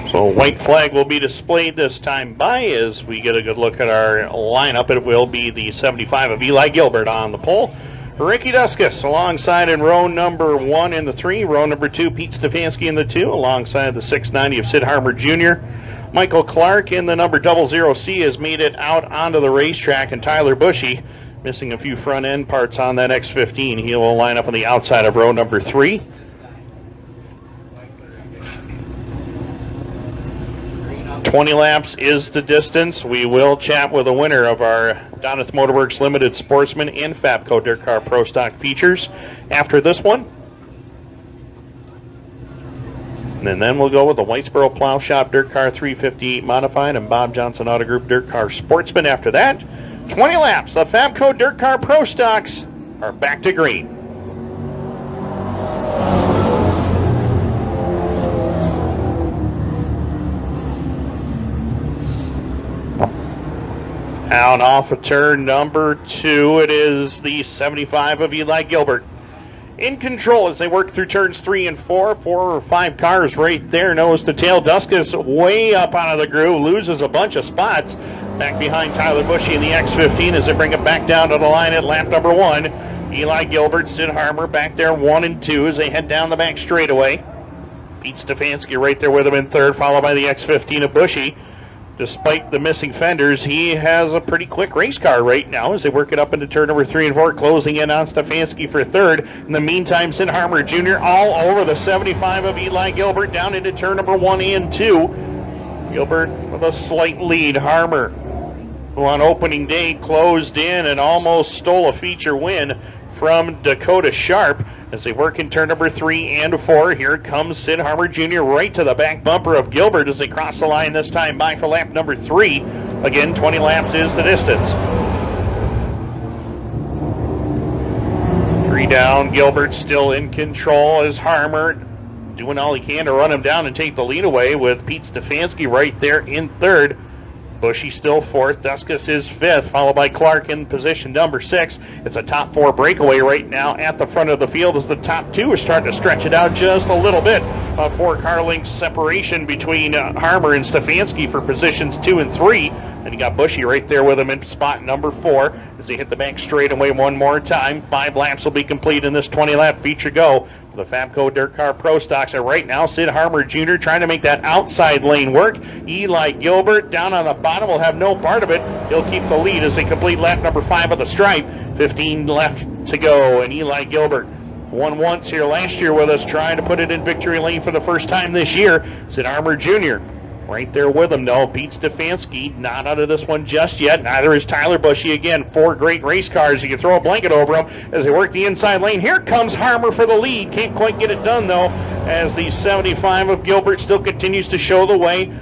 So white flag will be displayed this time by as we get a good look at our lineup. It will be the 75 of Eli Gilbert on the pole. Ricky Duskus alongside in row number 1 in the 3. Row number 2, Pete Stefanski in the 2, alongside the 690 of Sid Harmer Jr. Michael Clark in the number 00C has made it out onto the racetrack, and Tyler Bushy, missing a few front end parts on that X15. He will line up on the outside of row number 3. "20 laps is the distance." We will chat with the winner of our Doneth Motorworks Limited Sportsman and Fabco Dirtcar Pro Stock features after this one. And then we'll go with the Whitesboro Plow Shop Dirtcar 358 Modified and Bob Johnson Auto Group Dirtcar Sportsman after that. 20 laps. The Fabco Dirtcar Pro Stocks are back to green. Out off of turn number 2, it is the 75 of Eli Gilbert in control as they work through turns 3 and 4. 4 or 5 cars right there, nose to tail. Duskus way up out of the groove, loses a bunch of spots. Back behind Tyler Bushy in the X15 as they bring it back down to the line at lap number 1. Eli Gilbert, Sid Harmer back there 1 and 2 as they head down the back straightaway. Pete Stefanski right there with him in third, followed by the X15 of Bushy. Despite the missing fenders, he has a pretty quick race car right now as they work it up into turn number 3 and 4, closing in on Stefanski for third. In the meantime, Sid Harmer Jr. all over the 75 of Eli Gilbert down into turn number 1 and 2. Gilbert with a slight lead. Harmer, who on opening day closed in and almost stole a feature win from Dakota Sharp, as they work in turn number 3 and 4. Here comes Sid Harmer Jr. right to the back bumper of Gilbert as they cross the line this time by for lap number 3. Again, 20 laps is the distance. 3 down, Gilbert still in control as Harmer doing all he can to run him down and take the lead away, with Pete Stefanski right there in third. Bushy still fourth. Duskus is fifth, followed by Clark in position number 6. It's a top 4 breakaway right now at the front of the field as the top 2 are starting to stretch it out just a little bit. A 4-car length separation between Harmer and Stefanski for positions 2 and 3. And you got Bushy right there with him in spot number 4 as they hit the bank straightaway one more time. 5 laps will be complete in this 20-lap feature go. The Fabco Dirtcar Pro Stocks are right now Sid Harmer Jr. trying to make that outside lane work. Eli Gilbert down on the bottom will have no part of it. He'll keep the lead as they complete lap number 5 of the stripe. 15 left to go, and Eli Gilbert won once here last year with us, trying to put it in victory lane for the first time this year. Sid Harmer Jr. right there with him, though. Pete Stefanski not out of this one just yet. Neither is Tyler Bushy. Again, 4 great race cars. You can throw a blanket over them as they work the inside lane. Here comes Harmer for the lead. Can't quite get it done, though, as the 75 of Gilbert still continues to show the way.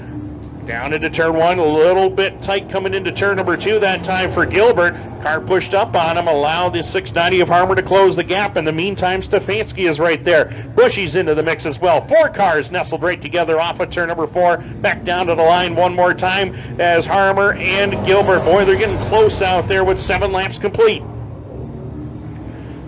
Down into turn 1, a little bit tight coming into turn number 2 that time for Gilbert. Car pushed up on him, allowed the 690 of Harmer to close the gap. In the meantime, Stefanski is right there. Bushy's into the mix as well. 4 cars nestled right together off of turn number 4. Back down to the line one more time as Harmer and Gilbert. Boy, they're getting close out there with 7 laps complete.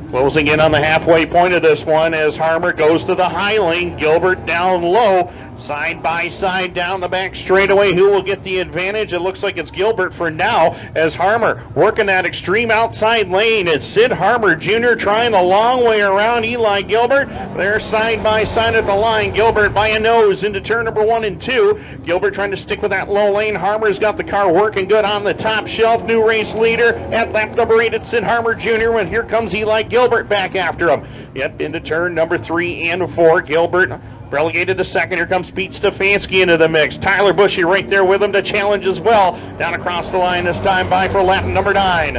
Closing in on the halfway point of this one as Harmer goes to the high lane. Gilbert down low, side by side down the back straightaway. Who will get the advantage? It looks like it's Gilbert for now as Harmer working that extreme outside lane. It's Sid Harmer Jr. trying the long way around Eli Gilbert. They're side by side at the line. Gilbert by a nose into turn number 1 and 2. Gilbert trying to stick with that low lane. Harmer's got the car working good on the top shelf. New race leader at lap number 8. It's Sid Harmer Jr. And here comes Eli Gilbert back after him. Yep, into turn number 3 and 4. Gilbert relegated to second. Here comes Pete Stefanski into the mix. Tyler Bushy right there with him to challenge as well. Down across the line this time by for lap number 9.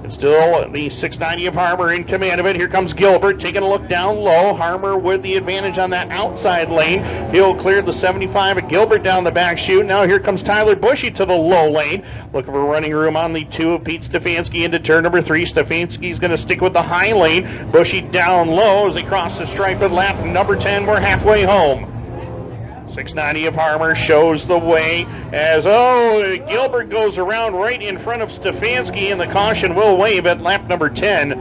It's still the 690 of Harmer in command of it. Here comes Gilbert taking a look down low. Harmer with the advantage on that outside lane. He'll clear the 75 of Gilbert down the back chute. Now here comes Tyler Bushy to the low lane. Looking for running room on the 2 of Pete Stefanski into turn number 3. Stefanski's going to stick with the high lane. Bushy down low as they cross the stripe at lap number 10. We're halfway home. 690 of Harmer shows the way as, Gilbert goes around right in front of Stefanski, and the caution will wave at lap number 10.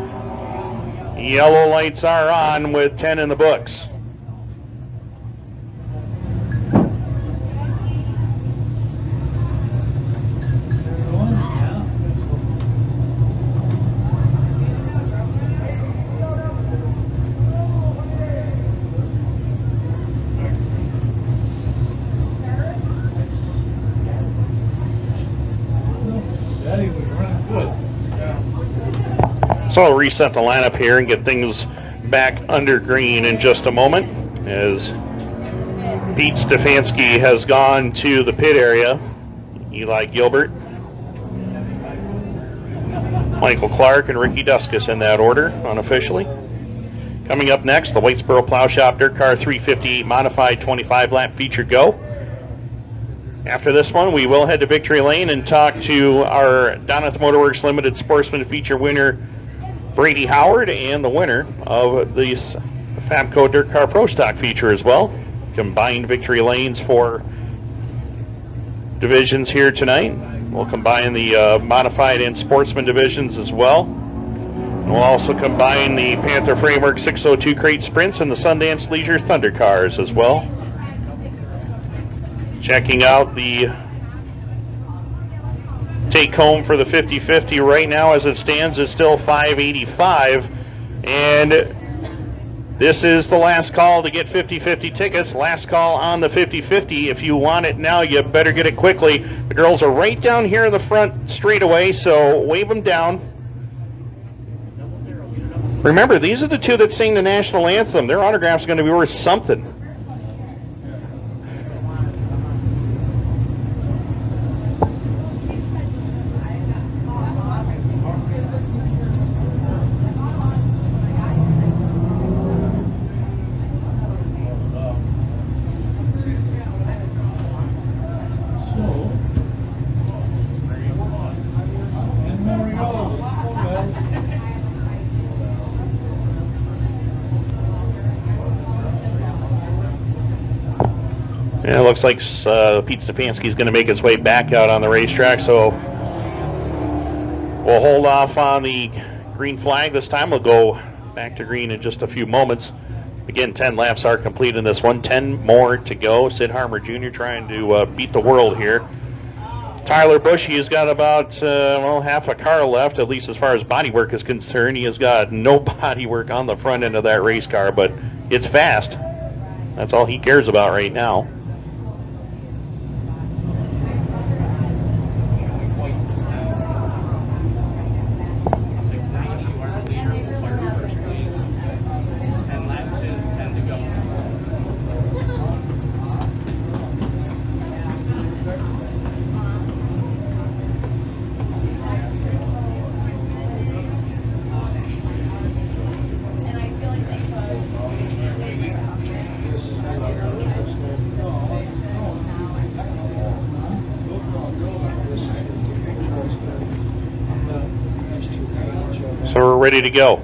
Yellow lights are on with 10 in the books. So I'll reset the lineup here and get things back under green in just a moment as Pete Stefanski has gone to the pit area. Eli Gilbert, Michael Clark, and Ricky Duskus in that order unofficially. Coming up next, the Whitesboro Plow Shop Dirtcar 358 Modified 25-lap feature go. After this one, we will head to Victory Lane and talk to our Donath Motorworks Limited Sportsman feature winner, Brady Howard, and the winner of the Fabco Dirtcar Pro Stock feature as well. Combined victory lanes for divisions here tonight. We'll combine the modified and sportsman divisions as well. And we'll also combine the Panther Framework 602 crate sprints and the Sundance Leisure Thunder cars as well. Checking out the take home for the 50-50 right now as it stands is still $585, and this is the last call to get 50-50 tickets. Last call on the 50-50. If you want it now, you better get it quickly. The girls are right down here in the front straightaway, so wave them down. Remember, these are the 2 that sing the national anthem. Their autograph's going to be worth something. Yeah, it looks like Pete Stefanski is going to make his way back out on the racetrack, so we'll hold off on the green flag this time. We'll go back to green in just a few moments. Again, 10 laps are complete in this one. 10 more to go. Sid Harmer Jr. trying to beat the world here. Tyler Bushy has got about, half a car left, at least as far as bodywork is concerned. He has got no bodywork on the front end of that race car, but it's fast. That's all he cares about right now. So we're ready to go.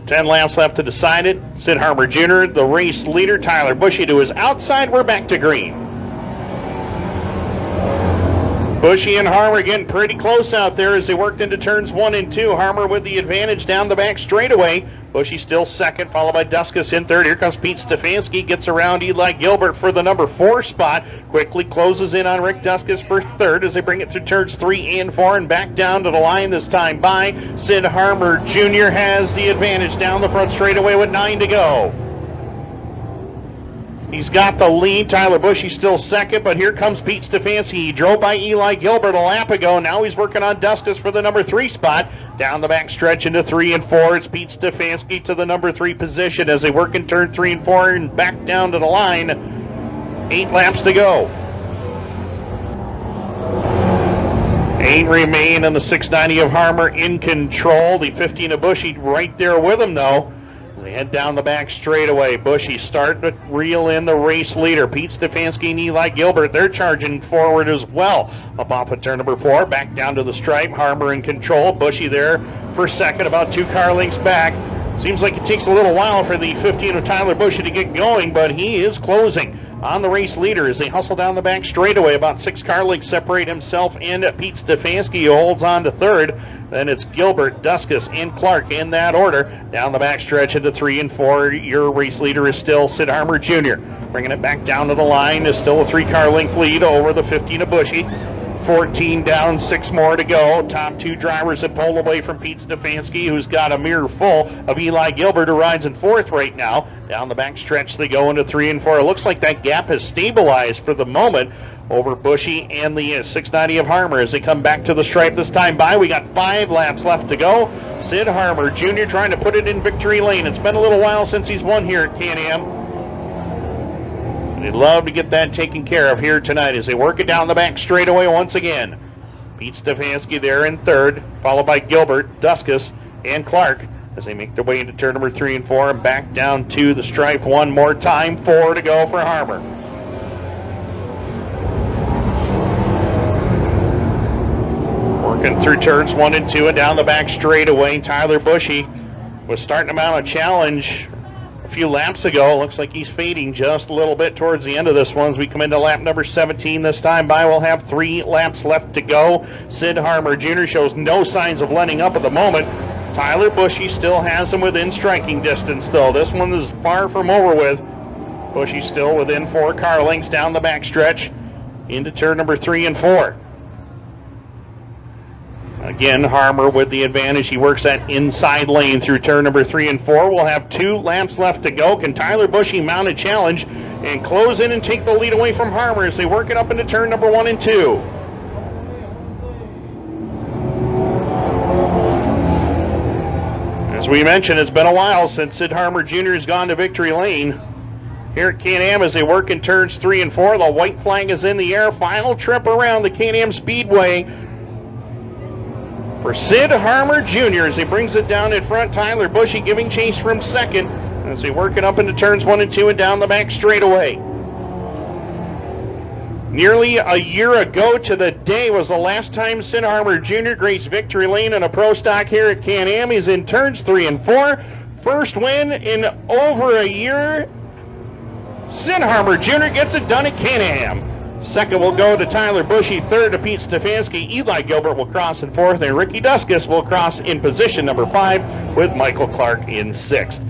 10 laps left to decide it. Sid Harmer Jr., the race leader. Tyler Bushy to his outside. We're back to green. Bushy and Harmer getting pretty close out there as they worked into turns 1 and 2. Harmer with the advantage down the back straightaway. Bushy still second, followed by Duskus in third. Here comes Pete Stefanski, gets around Eli Gilbert for the number 4 spot. Quickly closes in on Rick Duskus for third as they bring it through turns 3 and 4 and back down to the line this time by. Sid Harmer Jr. has the advantage down the front straightaway with 9 to go. He's got the lead. Tyler Bushy still second, but here comes Pete Stefanski. He drove by Eli Gilbert a lap ago. Now he's working on Duskus for the number 3 spot. Down the back stretch into 3 and 4. It's Pete Stefanski to the number 3 position as they work in turn 3 and 4 and back down to the line. 8 laps to go. 8 remain, and the 690 of Harmer in control. The 15 of Bushy right there with him, though. They head down the back straightaway. Bushy starting to reel in the race leader. Pete Stefanski and Eli Gilbert, they're charging forward as well. Up off of turn number 4, back down to the stripe. Harmer in control. Bushy there for second, about 2 car lengths back. Seems like it takes a little while for the 15 of Tyler Bushy to get going, but he is closing on the race leader as they hustle down the back straightaway. About 6 car lengths separate himself and Pete Stefanski, who holds on to third. Then it's Gilbert, Duskus, and Clark in that order. Down the back stretch into 3 and 4. Your race leader is still Sid Harmer Jr. Bringing it back down to the line is still a 3 car length lead over the 15 of Bushy. 14 down, 6 more to go. Top 2 drivers that pull away from Pete Stefanski, who's got a mirror full of Eli Gilbert, who rides in 4th right now. Down the back stretch they go into 3 and 4. It looks like that gap has stabilized for the moment over Bushy and the 690 of Harmer as they come back to the stripe this time by. We got 5 laps left to go. Sid Harmer Jr. trying to put it in victory lane. It's been a little while since he's won here at Can-Am. They'd love to get that taken care of here tonight as they work it down the back straightaway once again. Pete Stefanski there in 3rd, followed by Gilbert, Duskus, and Clark as they make their way into turn number 3 and 4 and back down to the stripe one more time. 4 to go for Harmer. Working through turns 1 and 2 and down the back straightaway. Tyler Bushy was starting him out a challenge a few laps ago. Looks like he's fading just a little bit towards the end of this one as we come into lap number 17 this time by. We'll have 3 laps left to go. Sid Harmer Jr. shows no signs of letting up at the moment. Tyler Bushy still has him within striking distance, though. This one is far from over with. Bushy still within 4 car lengths down the back stretch into turn number 3 and 4. Again, Harmer with the advantage. He works that inside lane through turn number 3 and 4. We'll have 2 laps left to go. Can Tyler Bushy mount a challenge and close in and take the lead away from Harmer as they work it up into turn number 1 and 2? As we mentioned, it's been a while since Sid Harmer Jr. has gone to victory lane here at Can-Am as they work in turns 3 and 4. The white flag is in the air. Final trip around the Can-Am Speedway for Sid Harmer Jr. as he brings it down in front. Tyler Bushy giving chase from second as they work it up into turns 1 and 2 and down the back straightaway. Nearly a year ago to the day was the last time Sid Harmer Jr. graced victory lane in a pro stock here at Can-Am. He's in turns 3 and 4. First win in over a year. Sid Harmer Jr. gets it done at Can-Am. Second will go to Tyler Bushy. Third to Pete Stefanski. Eli Gilbert will cross in 4th, and Ricky Duskus will cross in position number 5 with Michael Clark in 6th.